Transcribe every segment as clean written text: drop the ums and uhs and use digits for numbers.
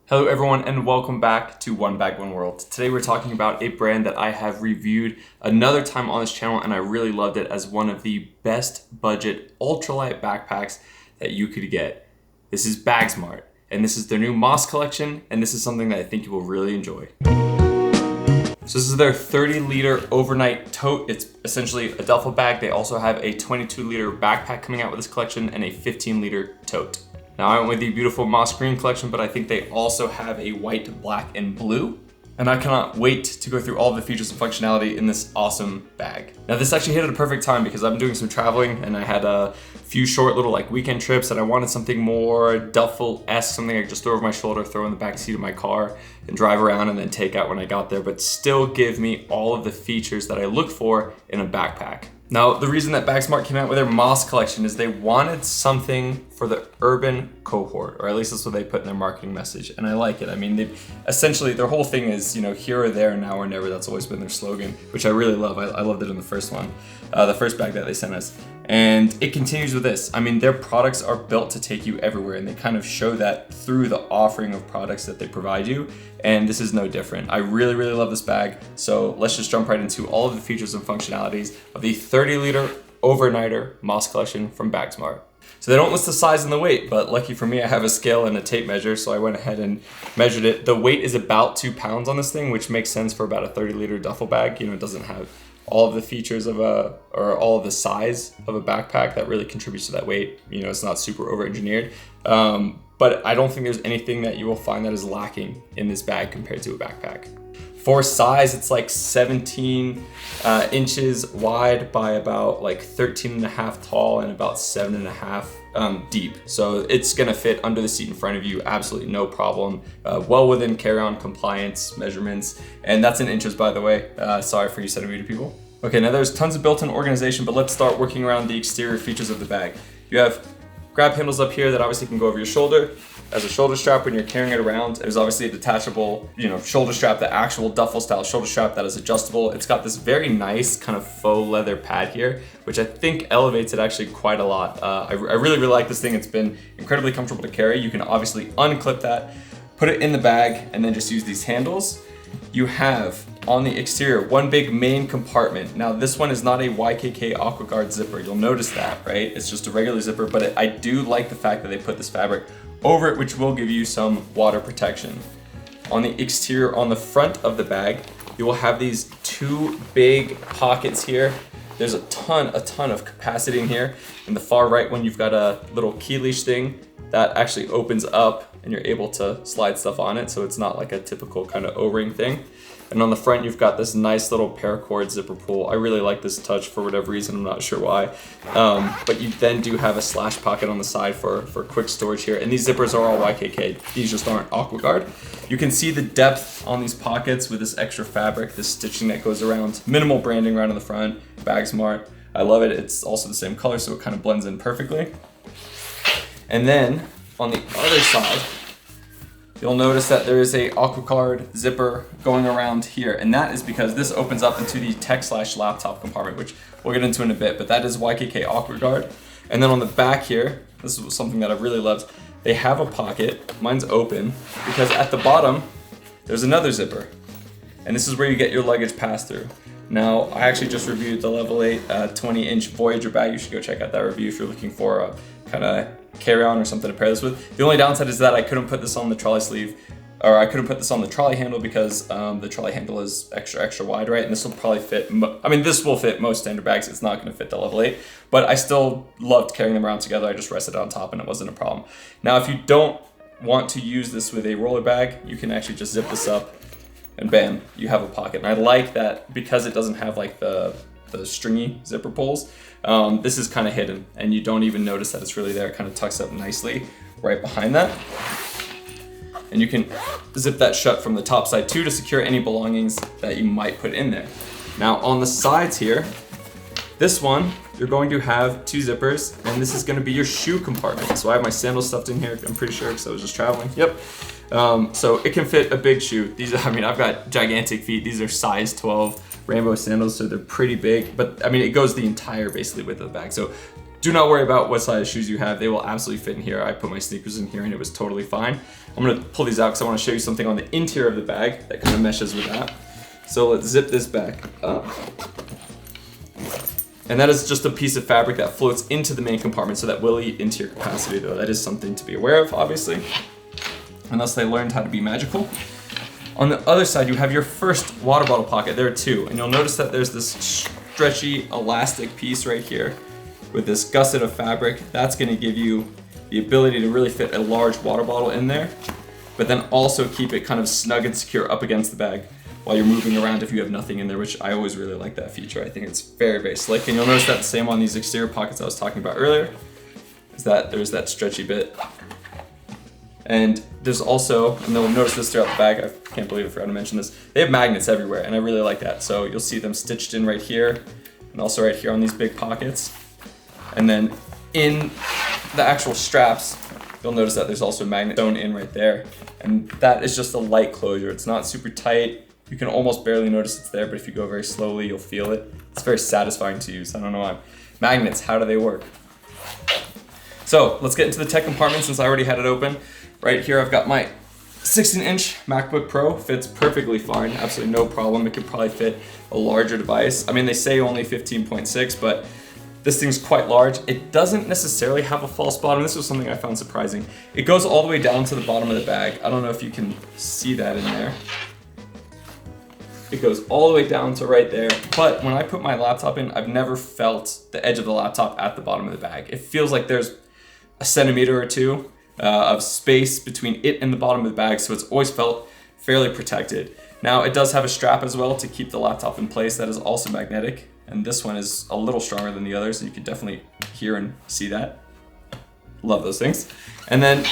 Hello everyone and welcome back to One Bag, One World. Today we're talking about a brand that I have reviewed another time on this channel and I really loved it as one of the best budget ultralight backpacks that you could get. This is Bagsmart and this is their new Moss collection and this is something that I think you will really enjoy. So this is their 30-liter overnight tote. It's essentially a duffel bag. They also have a 22-liter backpack coming out with this collection and a 15-liter tote. Now I went with the beautiful moss green collection, but I think they also have a white, black, and blue. And I cannot wait to go through all of the features and functionality in this awesome bag. Now this actually hit at a perfect time because I've been doing some traveling and I had a few short little weekend trips and I wanted something more Duffel-esque, something I could just throw over my shoulder, throw in the back seat of my car and drive around and then take out when I got there, but still give me all of the features that I look for in a backpack. Now, the reason that Bagsmart came out with their Moss collection is they wanted something for the urban cohort, or at least that's what they put in their marketing message, and I like it. I mean, they essentially, their whole thing is, here or there, now or never. That's always been their slogan, which I really love. I loved it in the first one, the first bag that they sent us. And it continues with this. I mean, their products are built to take you everywhere, and they kind of show that through the offering of products that they provide you, and this is no different. I really, really love this bag, so let's just jump right into all of the features and functionalities of the 30-liter overnighter Moss collection from Bagsmart. So they don't list the size and the weight, but lucky for me, I have a scale and a tape measure, so I went ahead and measured it. The weight is about 2 pounds on this thing, which makes sense for about a 30-liter duffel bag. It doesn't have all of the features of or all of the size of a backpack that really contributes to that weight. It's not super over-engineered. But I don't think there's anything that you will find that is lacking in this bag compared to a backpack. For size, it's like 17 inches wide by about 13 and a half tall and about 7.5 deep. So it's gonna fit under the seat in front of you, absolutely no problem. Well within carry-on compliance measurements. And that's in inches, by the way. Sorry for you centimeter people. Okay, now there's tons of built-in organization, but let's start working around the exterior features of the bag. You have grab handles up here that obviously can go over your shoulder as a shoulder strap when you're carrying it around. There's obviously a detachable, shoulder strap, the actual duffel style shoulder strap that is adjustable. It's got this very nice kind of faux leather pad here, which I think elevates it actually quite a lot. I really, really like this thing. It's been incredibly comfortable to carry. You can obviously unclip that, put it in the bag, and then just use these handles. You have on the exterior one big main compartment. Now this one is not a YKK AquaGuard zipper. You'll notice that, right? It's just a regular zipper, but I do like the fact that they put this fabric over it, which will give you some water protection. On the exterior, on the front of the bag, you will have these 2 big pockets here. There's a ton of capacity in here. In the far right one, you've got a little key leash thing that actually opens up and you're able to slide stuff on it, so it's not like a typical kind of O-ring thing. And on the front, you've got this nice little paracord zipper pull. I really like this touch for whatever reason, I'm not sure why. But you then do have a slash pocket on the side for quick storage here. And these zippers are all YKK. These just aren't AquaGuard. You can see the depth on these pockets with this extra fabric, this stitching that goes around. Minimal branding right on the front, Bagsmart. I love it. It's also the same color, so it kind of blends in perfectly. And then on the other side, you'll notice that there is a AquaGuard zipper going around here, and that is because this opens up into the tech/laptop compartment, which we'll get into in a bit, but that is YKK AquaGuard. And then on the back here, this is something that I've really loved, they have a pocket, mine's open, because at the bottom, there's another zipper. And this is where you get your luggage pass-through. Now, I actually just reviewed the Level 8 20-inch Voyager bag. You should go check out that review if you're looking for a kind of carry-on or something to pair this with. The only downside is that I couldn't put this on the trolley sleeve, or I couldn't put this on the trolley handle because the trolley handle is extra wide, right? And this will probably fit, this will fit most standard bags. It's not gonna fit the Level 8, but I still loved carrying them around together. I just rested on top and it wasn't a problem. Now, if you don't want to use this with a roller bag, you can actually just zip this up and bam, you have a pocket. And I like that because it doesn't have the stringy zipper pulls. This is kind of hidden and you don't even notice that it's really there. It kind of tucks up nicely right behind that. And you can zip that shut from the top side too to secure any belongings that you might put in there. Now on the sides here, this one, you're going to have 2 zippers and this is going to be your shoe compartment. So I have my sandals stuffed in here, I'm pretty sure, because I was just traveling. Yep. So it can fit a big shoe. These, I've got gigantic feet. These are size 12 rainbow sandals, so they're pretty big, but it goes the entire basically width of the bag. So do not worry about what size shoes you have. They will absolutely fit in here. I put my sneakers in here and it was totally fine. I'm gonna pull these out because I want to show you something on the interior of the bag that kind of meshes with that. So let's zip this back up. And that is just a piece of fabric that floats into the main compartment, so that will eat into your capacity though. That is something to be aware of, obviously, unless they learned how to be magical. On the other side, you have your first water bottle pocket. There are two, and you'll notice that there's this stretchy elastic piece right here with this gusset of fabric. That's gonna give you the ability to really fit a large water bottle in there, but then also keep it kind of snug and secure up against the bag while you're moving around if you have nothing in there, which I always really like that feature. I think it's very, very slick. And you'll notice that the same on these exterior pockets I was talking about earlier, is that there's that stretchy bit. And there's also, and you'll notice this throughout the bag, I can't believe I forgot to mention this, they have magnets everywhere, and I really like that. So you'll see them stitched in right here, and also right here on these big pockets. And then in the actual straps, you'll notice that there's also a magnet sewn in right there. And that is just a light closure. It's not super tight. You can almost barely notice it's there, but if you go very slowly, you'll feel it. It's very satisfying to use. I don't know why. Magnets, how do they work? So let's get into the tech compartment since I already had it open. Right here, I've got my 16-inch MacBook Pro. Fits perfectly fine, absolutely no problem. It could probably fit a larger device. I mean, they say only 15.6, but this thing's quite large. It doesn't necessarily have a false bottom. This was something I found surprising. It goes all the way down to the bottom of the bag. I don't know if you can see that in there. It goes all the way down to right there. But when I put my laptop in, I've never felt the edge of the laptop at the bottom of the bag. It feels like there's a centimeter or two of space between it and the bottom of the bag, so it's always felt fairly protected. Now, it does have a strap as well to keep the laptop in place that is also magnetic, and this one is a little stronger than the others, so you can definitely hear and see that. Love those things. And then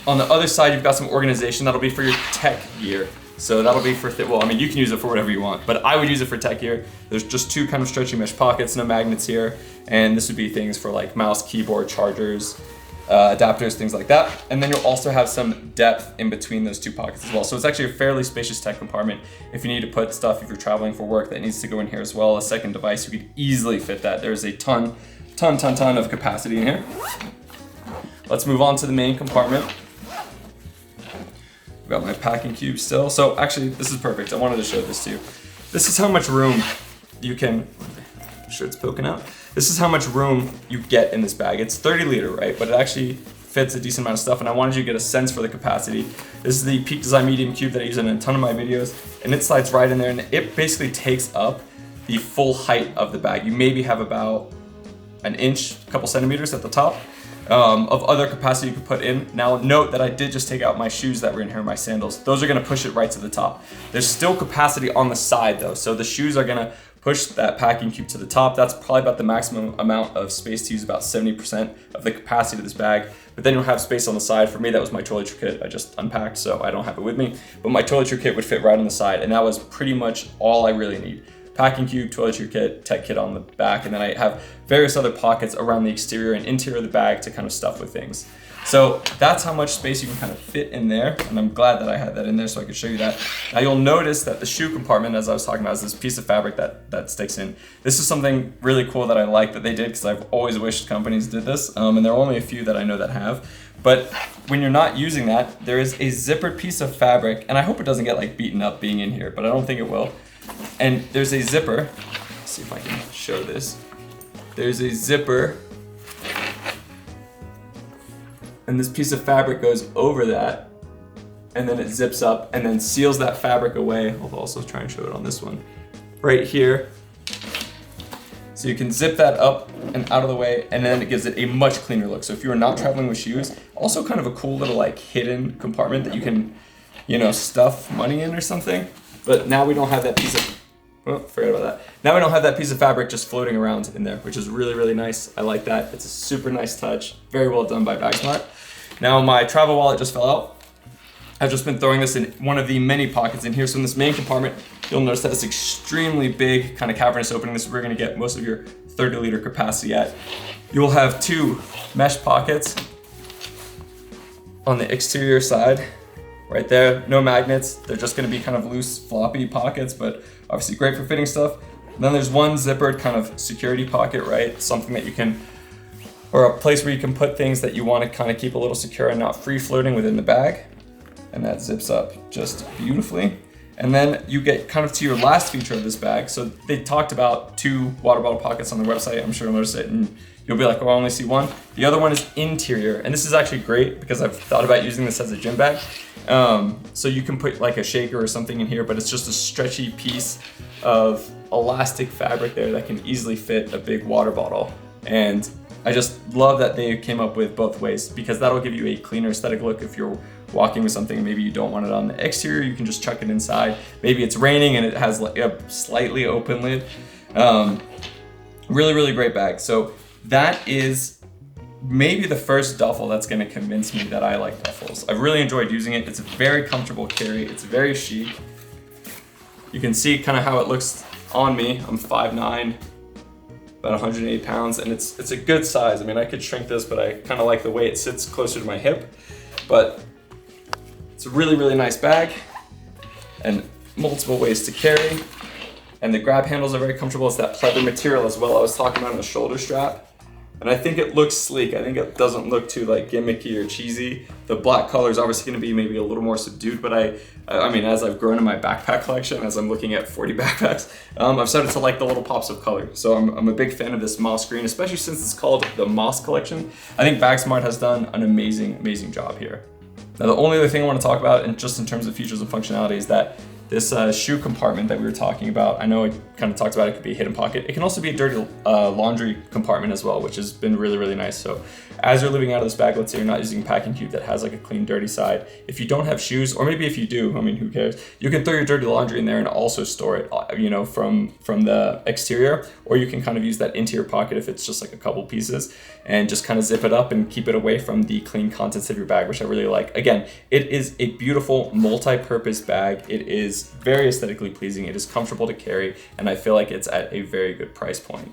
on the other side, you've got some organization that'll be for your tech gear. So that'll be for, well, I mean, you can use it for whatever you want, but I would use it for tech gear. There's just two kind of stretchy mesh pockets, no magnets here, and this would be things for like mouse, keyboard, chargers, adapters, things like that. And then you'll also have some depth in between those two pockets as well. So it's actually a fairly spacious tech compartment. If you need to put stuff, if you're traveling for work, that needs to go in here as well. A second device, you could easily fit that. There's a ton of capacity in here. Let's move on to the main compartment. I've got my packing cube still. So actually, this is perfect. I wanted to show this to you. This is how much room you can, I'm sure it's poking out. This is how much room you get in this bag. It's 30 liter, right? But it actually fits a decent amount of stuff, and I wanted you to get a sense for the capacity. This is the Peak Design Medium Cube that I use in a ton of my videos, and it slides right in there, and it basically takes up the full height of the bag. You maybe have about an inch, a couple centimeters at the top of other capacity you could put in. Now note that I did just take out my shoes that were in here, my sandals. Those are gonna push it right to the top. There's still capacity on the side though, so the shoes are gonna push that packing cube to the top. That's probably about the maximum amount of space to use, about 70% of the capacity of this bag. But then you'll have space on the side. For me, that was my toiletry kit I just unpacked, so I don't have it with me. But my toiletry kit would fit right on the side, and that was pretty much all I really need. Packing cube, toiletry kit, tech kit on the back, and then I have various other pockets around the exterior and interior of the bag to kind of stuff with things. So that's how much space you can kind of fit in there, and I'm glad that I had that in there so I could show you that. Now you'll notice that the shoe compartment, as I was talking about, is this piece of fabric that sticks in. This is something really cool that I like that they did, because I've always wished companies did this, and there are only a few that I know that have. But when you're not using that, there is a zippered piece of fabric, and I hope it doesn't get like beaten up being in here, but I don't think it will. And there's a zipper. Let's see if I can show this. There's a zipper, and this piece of fabric goes over that, and then it zips up and then seals that fabric away. I'll also try and show it on this one right here. So you can zip that up and out of the way, and then it gives it a much cleaner look. So if you are not traveling with shoes, also kind of a cool little like hidden compartment that you can, you know, stuff money in or something. But now we don't have that piece of, oh, forget about that. Now we don't have that piece of fabric just floating around in there, which is really, really nice. I like that. It's a super nice touch. Very well done by Bagsmart. Now my travel wallet just fell out. I've just been throwing this in one of the many pockets in here. So in this main compartment, you'll notice that it's extremely big, kind of cavernous opening. This is where you're gonna get most of your 30 liter capacity at. You'll have two mesh pockets on the exterior side. Right there, no magnets. They're just gonna be kind of loose, floppy pockets, but obviously great for fitting stuff. And then there's one zippered kind of security pocket, right? Something that you can or a place where you can put things that you want to kind of keep a little secure and not free floating within the bag. And that zips up just beautifully. And then you get kind of to your last feature of this bag. So they talked about 2 water bottle pockets on their website. I'm sure you'll notice it and you'll be like, oh, I only see one. The other one is interior. And this is actually great because I've thought about using this as a gym bag. So you can put like a shaker or something in here, but it's just a stretchy piece of elastic fabric there that can easily fit a big water bottle. And I just love that they came up with both ways, because that'll give you a cleaner aesthetic look if you're walking with something and maybe you don't want it on the exterior. You can just chuck it inside. Maybe it's raining and it has like a slightly open lid. Really, really great bag. So that is maybe the first duffel that's going to convince me that I like duffels. I've really enjoyed using it. It's a very comfortable carry. It's very chic. You can see kind of how it looks on me. I'm 5'9", about 180 pounds, and it's a good size. I mean, I could shrink this, but I kind of like the way it sits closer to my hip. But it's a really, really nice bag and multiple ways to carry. And the grab handles are very comfortable. It's that pleather material as well I was talking about on the shoulder strap. And I think it looks sleek. I think it doesn't look too like gimmicky or cheesy. The black color is obviously gonna be maybe a little more subdued, but I mean, as I've grown in my backpack collection, as I'm looking at 40 backpacks, I've started to like the little pops of color. So I'm a big fan of this moss green, especially since it's called the Moss Collection. I think Bagsmart has done an amazing, amazing job here. Now, the only other thing I wanna talk about, and just in terms of features and functionality, is that this shoe compartment that we were talking about, I know it kind of talks about it could be a hidden pocket. It can also be a dirty laundry compartment as well, which has been really, really nice. So as you're living out of this bag, let's say you're not using a packing cube that has like a clean, dirty side. If you don't have shoes, or maybe if you do, I mean, who cares? You can throw your dirty laundry in there and also store it, you know, from the exterior, or you can kind of use that interior pocket if it's just like a couple pieces and just kind of zip it up and keep it away from the clean contents of your bag, which I really like. Again, it is a beautiful multi-purpose bag. It is very aesthetically pleasing. It is comfortable to carry, and I feel like it's at a very good price point.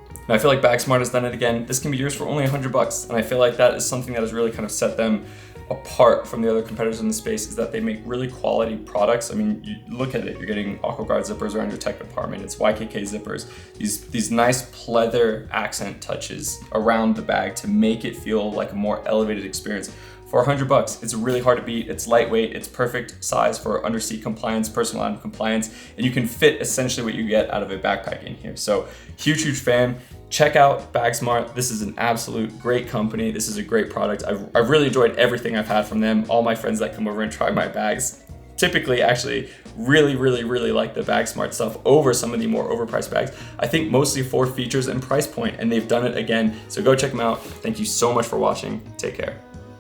And I feel like Bagsmart has done it again. This can be yours for only $100, and I feel like that is something that has really kind of set them apart from the other competitors in the space, is that they make really quality products. I mean, you look at it, you're getting AquaGuard zippers around your tech department. It's YKK zippers, these nice pleather accent touches around the bag to make it feel like a more elevated experience. For $100, it's really hard to beat. It's lightweight, it's perfect size for underseat compliance, personal item compliance, and you can fit essentially what you get out of a backpack in here. So huge, huge fan. Check out Bagsmart. This is an absolute great company. This is a great product. I've really enjoyed everything I've had from them. All my friends that come over and try my bags typically actually really, really, really like the Bagsmart stuff over some of the more overpriced bags. I think mostly for features and price point, and they've done it again. So go check them out. Thank you so much for watching. Take care.